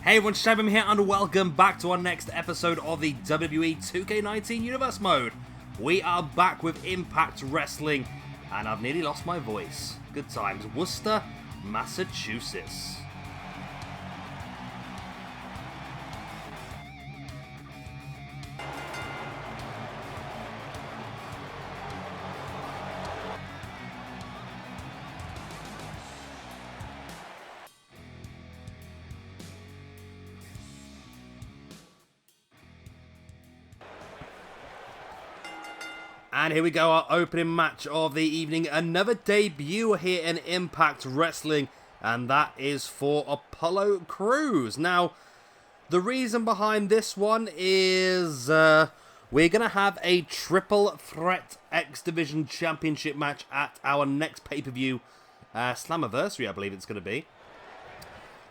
Hey everyone, Shabam here and welcome back to our next episode of the WWE 2K19 Universe Mode. We are back with Impact Wrestling and I've nearly lost my voice. Good times. Worcester, Massachusetts. And here we go, our opening match of the evening. Another debut here in Impact Wrestling, and that is for Apollo Crews. Now, the reason behind this one is we're going to have a triple threat X Division Championship match at our next pay-per-view, Slammiversary, I believe it's going to be.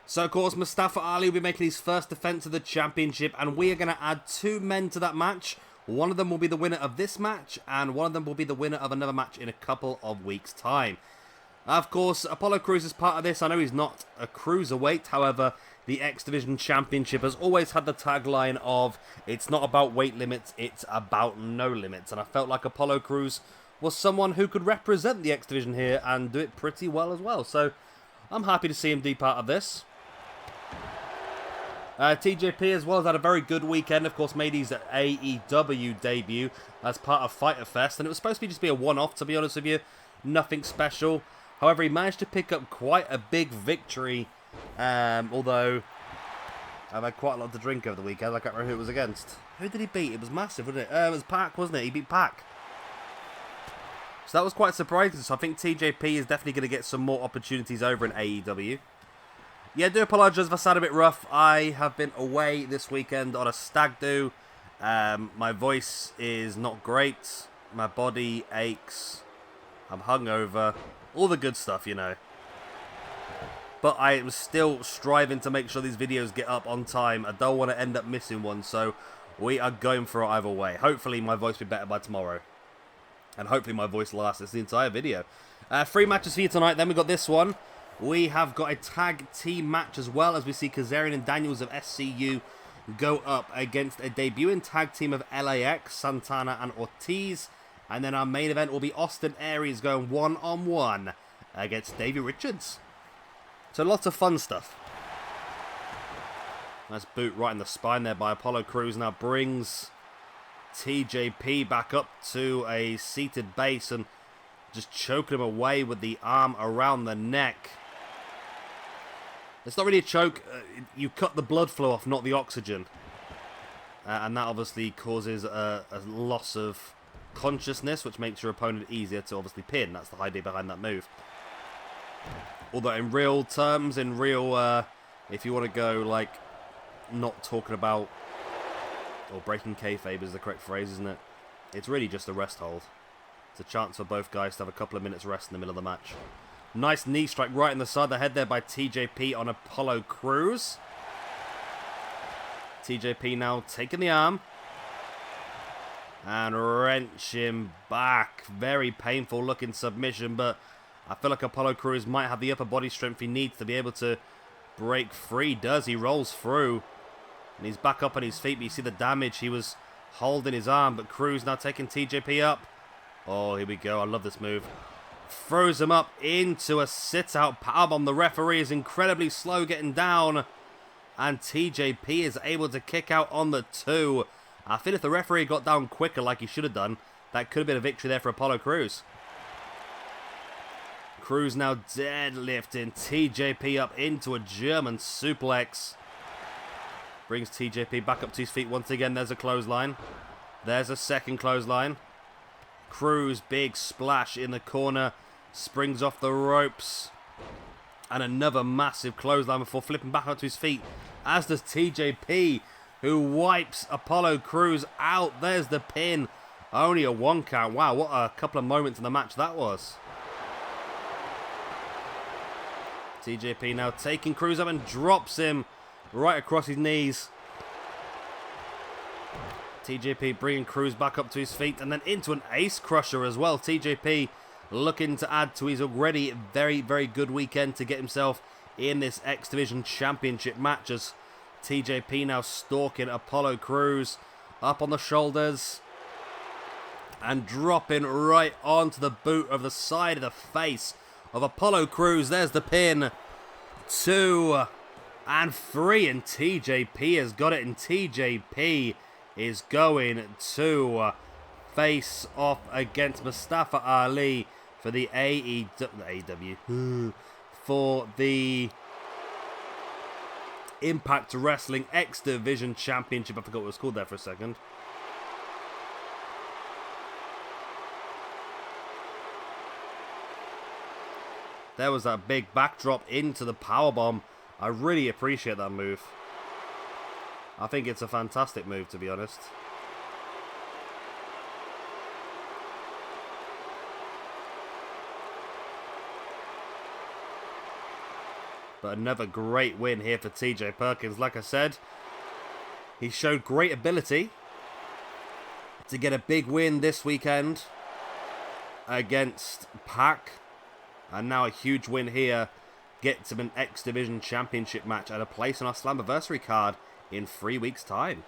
So, of course, Mustafa Ali will be making his first defense of the championship, and we are going to add two men to that match. One of them will be the winner of this match, and one of them will be the winner of another match in a couple of weeks' time. Of course, Apollo Crews is part of this. I know he's not a cruiserweight, however, the X Division Championship has always had the tagline of, it's not about weight limits, it's about no limits. And I felt like Apollo Crews was someone who could represent the X Division here and do it pretty well as well. So, I'm happy to see him be part of this. TJP as well has had a very good weekend. Of course, made his AEW debut as part of Fyter Fest, and it was supposed to be just be a one-off, to be honest with you. Nothing special. However, he managed to pick up quite a big victory, although I've had quite a lot to drink over the weekend. I can't remember who it was against. Who did he beat? It was massive, wasn't it? It was Pac, wasn't it? He beat Pac. So that was quite surprising. So I think TJP is definitely going to get some more opportunities over in AEW. Yeah, I do apologise if I sound a bit rough. I have been away this weekend on a stag do. My voice is not great. My body aches. I'm hungover. All the good stuff, you know. But I am still striving to make sure these videos get up on time. I don't want to end up missing one, so we are going for it either way. Hopefully my voice will be better by tomorrow. And hopefully my voice lasts the entire video. 3 matches for you tonight. Then we got this one. We have got a tag team match as well, as we see Kazarian and Daniels of SCU go up against a debuting tag team of LAX, Santana and Ortiz. And then our main event will be Austin Aries going one-on-one against Davey Richards. So lots of fun stuff. Nice boot right in the spine there by Apollo Crews. Now brings TJP back up to a seated base and just choking him away with the arm around the neck. It's not really a choke. You cut the blood flow off, not the oxygen. And that obviously causes a loss of consciousness, which makes your opponent easier to obviously pin. That's the idea behind that move. Although in real terms, if you want to go, like, not talking about, or breaking kayfabe is the correct phrase, isn't it? It's really just a rest hold. It's a chance for both guys to have a couple of minutes rest in the middle of the match. Nice knee strike right in the side of the head there by TJP on Apollo Crews. TJP now taking the arm. And wrench him back. Very painful looking submission, but I feel like Apollo Crews might have the upper body strength he needs to be able to break free. Does he? Rolls through. And he's back up on his feet, but you see the damage. He was holding his arm, but Crews now taking TJP up. Oh, here we go. I love this move. Throws him up into a sit-out powerbomb. The referee is incredibly slow getting down. And TJP is able to kick out on the 2. I feel if the referee got down quicker like he should have done, that could have been a victory there for Apollo Crews. Crews now deadlifting TJP up into a German suplex. Brings TJP back up to his feet once again. There's a clothesline. There's a second clothesline. Crews, big splash in the corner, springs off the ropes, and another massive clothesline before flipping back onto his feet, as does TJP, who wipes Apollo Crews out. There's the pin. Only a 1 count. Wow, what a couple of moments in the match that was. TJP now taking Crews up and drops him right across his knees. TJP bringing Crews back up to his feet and then into an ace crusher as well. TJP looking to add to his already very, very good weekend to get himself in this X Division Championship match as TJP now stalking Apollo Crews. Up on the shoulders. And dropping right onto the boot of the side of the face of Apollo Crews. There's the pin. 2 and 3. And TJP has got it. And TJP is going to face off against Mustafa Ali for the AEW. For the Impact Wrestling X Division Championship. I forgot what it was called there for a second. There was that big backdrop into the powerbomb. I really appreciate that move. I think it's a fantastic move, to be honest. But another great win here for TJ Perkins. Like I said, he showed great ability to get a big win this weekend against Pac. And now a huge win here gets him an X Division Championship match and a place on our Slammiversary card in 3 weeks' time.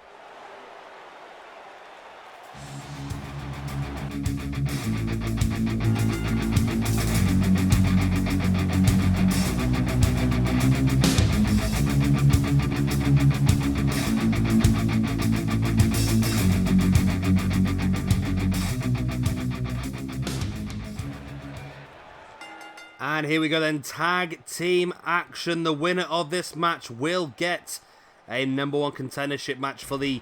And here we go then, tag team action. The winner of this match will get a #1 contendership match for the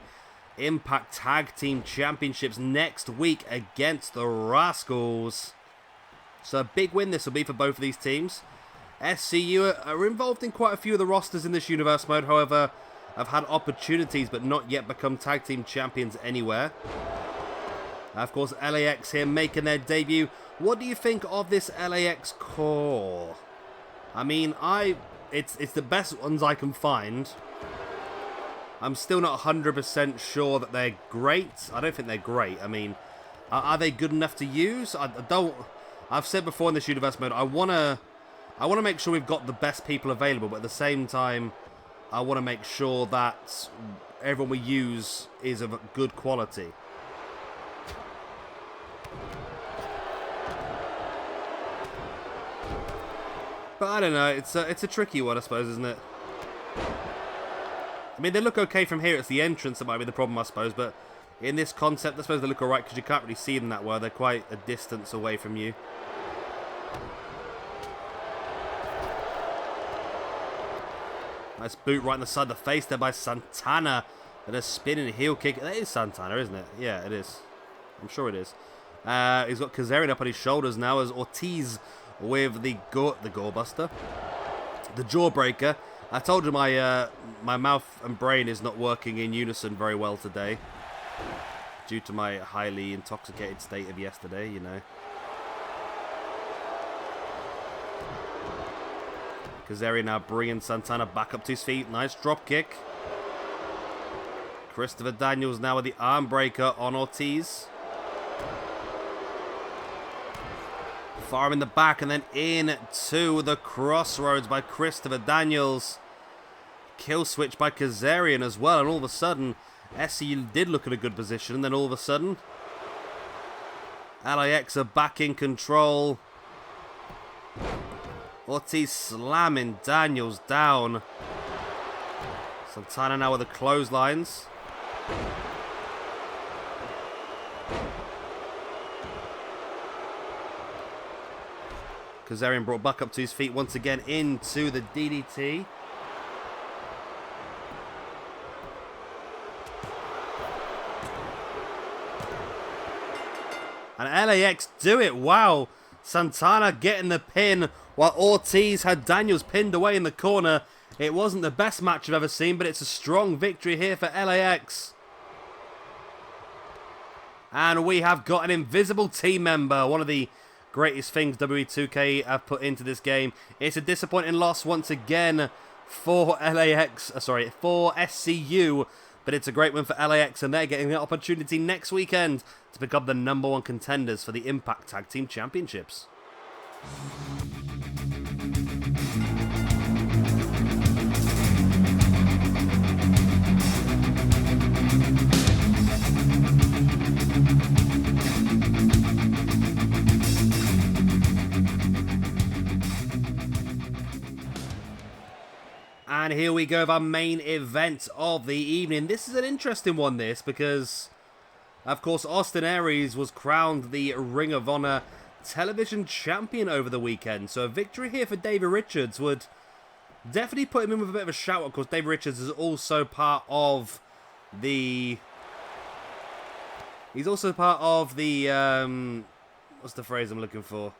Impact Tag Team Championships next week against the Rascals. So a big win this will be for both of these teams. SCU are involved in quite a few of the rosters in this universe mode, however, have had opportunities but not yet become tag team champions anywhere. Of course, LAX here making their debut. What do you think of this LAX core? I mean, it's the best ones I can find. I'm still not 100% sure that they're great. I don't think they're great. I mean, are they good enough to use? I've said before in this universe mode, I wanna make sure we've got the best people available, but at the same time, I want to make sure that everyone we use is of good quality. But I don't know, it's a tricky one, I suppose, isn't it? I mean, they look okay from here. It's the entrance that might be the problem, I suppose. But in this concept, I suppose they look alright because you can't really see them that well. They're quite a distance away from you. Nice boot right in the side of the face there by Santana. And a spinning heel kick. That is Santana, isn't it? Yeah, it is. I'm sure it is. He's got Kazarian up on his shoulders now as Ortiz with the Gorebuster. The Jawbreaker. I told you my mouth and brain is not working in unison very well today. Due to my highly intoxicated state of yesterday, you know. Kazarian now bringing Santana back up to his feet. Nice drop kick. Christopher Daniels now with the arm breaker on Ortiz. Farm in the back and then into the crossroads by Christopher Daniels. Kill switch by Kazarian as well. And all of a sudden, SCU did look at a good position. And then all of a sudden, LAX are back in control. Ortiz slamming Daniels down. Santana now with the clotheslines. Kazarian brought back up to his feet once again into the DDT. And LAX do it. Wow. Santana getting the pin while Ortiz had Daniels pinned away in the corner. It wasn't the best match I've ever seen, but it's a strong victory here for LAX. And we have got an invisible team member. One of the greatest things WWE 2K have put into this game. It's a disappointing loss once again for for SCU. But it's a great win for LAX, and they're getting the opportunity next weekend to become the #1 contenders for the Impact Tag Team Championships. And here we go with our main event of the evening. This is an interesting one, because, of course, Austin Aries was crowned the Ring of Honor Television Champion over the weekend. So a victory here for Davey Richards would definitely put him in with a bit of a shout. Of course, Davey Richards is also part of the... He's also part of the... what's the phrase I'm looking for?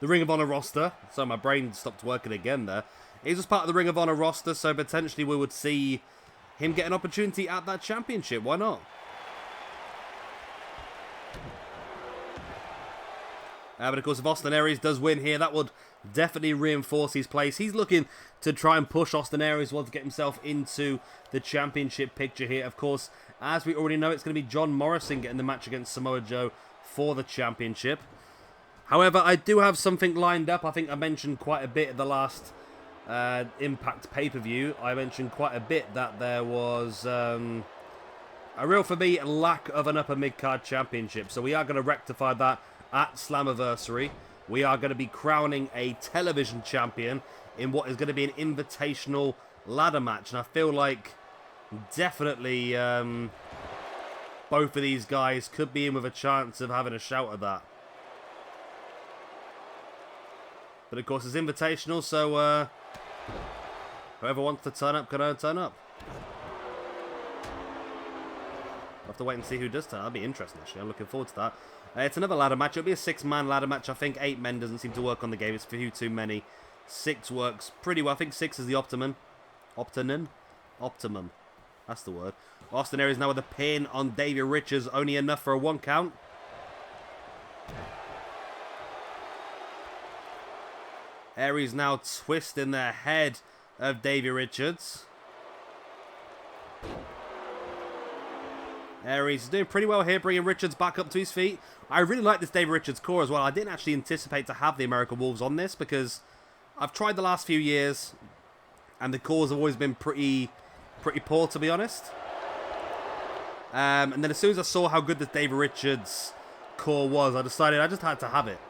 The Ring of Honor roster. So my brain stopped working again there. He's just part of the Ring of Honor roster, so potentially we would see him get an opportunity at that championship. Why not? But of course, if Austin Aries does win here, that would definitely reinforce his place. He's looking to try and push Austin Aries to get himself into the championship picture here. Of course, as we already know, it's going to be John Morrison getting the match against Samoa Joe for the championship. However, I do have something lined up. I think I mentioned quite a bit at the last Impact pay-per-view. I mentioned quite a bit that there was a real, for me, lack of an upper mid-card championship. So we are going to rectify that at Slammiversary. We are going to be crowning a television champion in what is going to be an invitational ladder match. And I feel like definitely both of these guys could be in with a chance of having a shout at that. But of course, it's invitational, so whoever wants to turn up can turn up. I'll have to wait and see who does turn up. That'll be interesting, actually. I'm looking forward to that. It's another ladder match. It'll be a 6-man ladder match. I think 8 men doesn't seem to work on the game. It's for too many. 6 works pretty well. I think 6 is the optimum. Optimum. That's the word. Austin Aries now with a pin on Davey Richards. Only enough for a 1 count. Aries now twisting the head of Davey Richards. Aries is doing pretty well here, bringing Richards back up to his feet. I really like this Davey Richards core as well. I didn't actually anticipate to have the American Wolves on this because I've tried the last few years and the cores have always been pretty poor, to be honest. And then as soon as I saw how good this Davey Richards core was, I decided I just had to have it.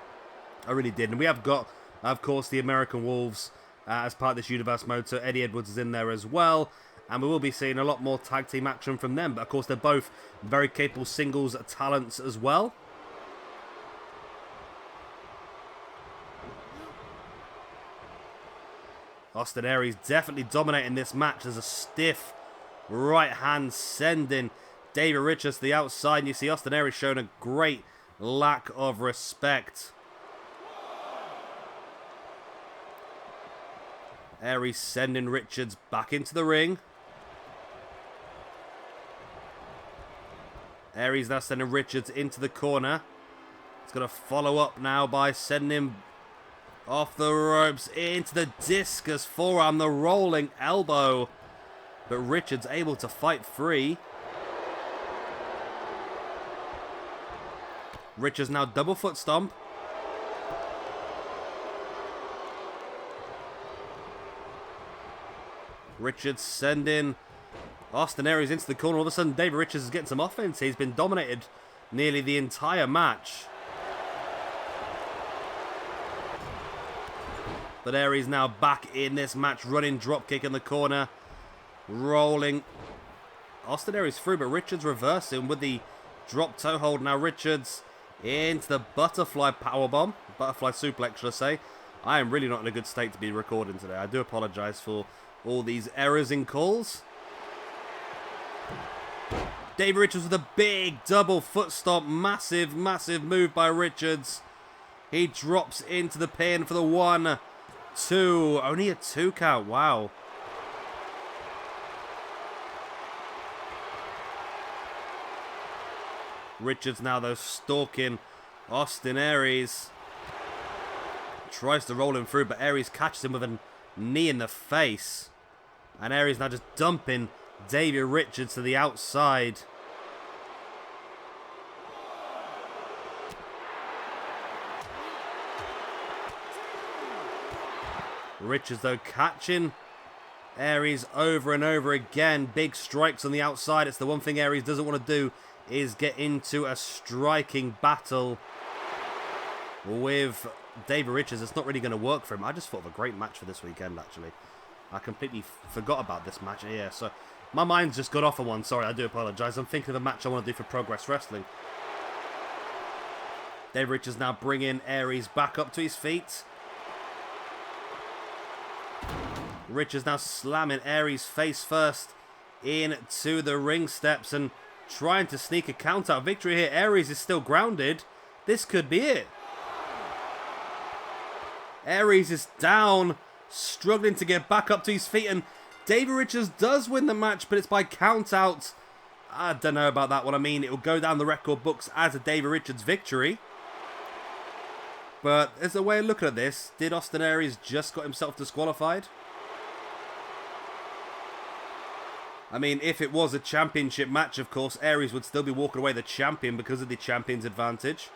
I really did. And we have got, of course, the American Wolves as part of this universe mode. So Eddie Edwards is in there as well. And we will be seeing a lot more tag team action from them. But of course, they're both very capable singles talents as well. Austin Aries definitely dominating this match. There's a stiff right hand sending Davey Richards to the outside. And you see Austin Aries showing a great lack of respect. Aries sending Richards back into the ring. Aries now sending Richards into the corner. He's going to follow up now by sending him off the ropes into the discus forearm, the rolling elbow. But Richards able to fight free. Richards now double foot stomp. Richards sending Austin Aries into the corner. All of a sudden, Davey Richards is getting some offense. He's been dominated nearly the entire match. But Aries now back in this match, running dropkick in the corner. Rolling Austin Aries through, but Richards reversing with the drop toe hold. Now Richards into the butterfly powerbomb. Butterfly suplex, should I say. I am really not in a good state to be recording today. I do apologize for all these errors in calls. Davey Richards with a big double foot stomp. Massive move by Richards. He drops into the pin for the 1, 2. Only a 2 count. Wow. Richards now, though, stalking Austin Aries. Tries to roll him through, but Aries catches him with a knee in the face. And Aries now just dumping Davey Richards to the outside. Richards, though, catching Aries over and over again. Big strikes on the outside. It's the one thing Aries doesn't want to do, is get into a striking battle with Davey Richards. It's not really going to work for him. I just thought of a great match for this weekend, actually. I completely forgot about this match here. So my mind's just got off on one. Sorry, I do apologise. I'm thinking of the match I want to do for Progress Wrestling. Davey Richards now bringing Aries back up to his feet. Richards now slamming Aries face first into the ring steps and trying to sneak a count-out victory here. Aries is still grounded. This could be it. Aries is down, struggling to get back up to his feet, and Davey Richards does win the match, but it's by count-out. I don't know about that one. I mean, it will go down the record books as a Davey Richards victory. But as a way of looking at this, did Austin Aries just got himself disqualified? I mean, if it was a championship match, of course, Aries would still be walking away the champion because of the champion's advantage.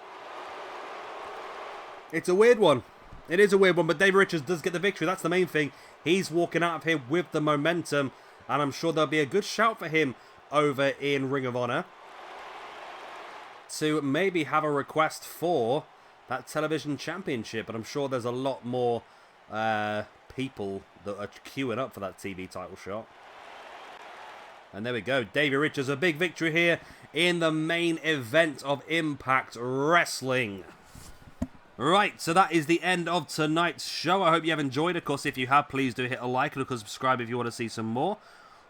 It's a weird one. It is a weird one, but Davey Richards does get the victory. That's the main thing. He's walking out of here with the momentum, and I'm sure there'll be a good shout for him over in Ring of Honor to maybe have a request for that television championship. But I'm sure there's a lot more people that are queuing up for that TV title shot. And there we go. Davey Richards, a big victory here in the main event of Impact Wrestling. Right, so that is the end of tonight's show. I hope you have enjoyed. Of course, if you have, please do hit a like and of course subscribe if you want to see some more.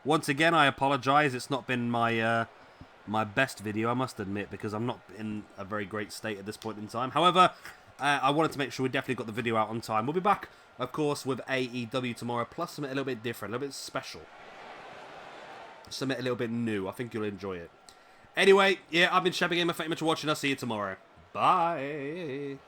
Once again, I apologise. It's not been my my best video, I must admit, because I'm not in a very great state at this point in time. However, I wanted to make sure we definitely got the video out on time. We'll be back, of course, with AEW tomorrow, plus something a little bit different, a little bit special. Something a little bit new. I think you'll enjoy it. Anyway, yeah, I've been Shabby Gamer. Thank you much for watching. I'll see you tomorrow. Bye.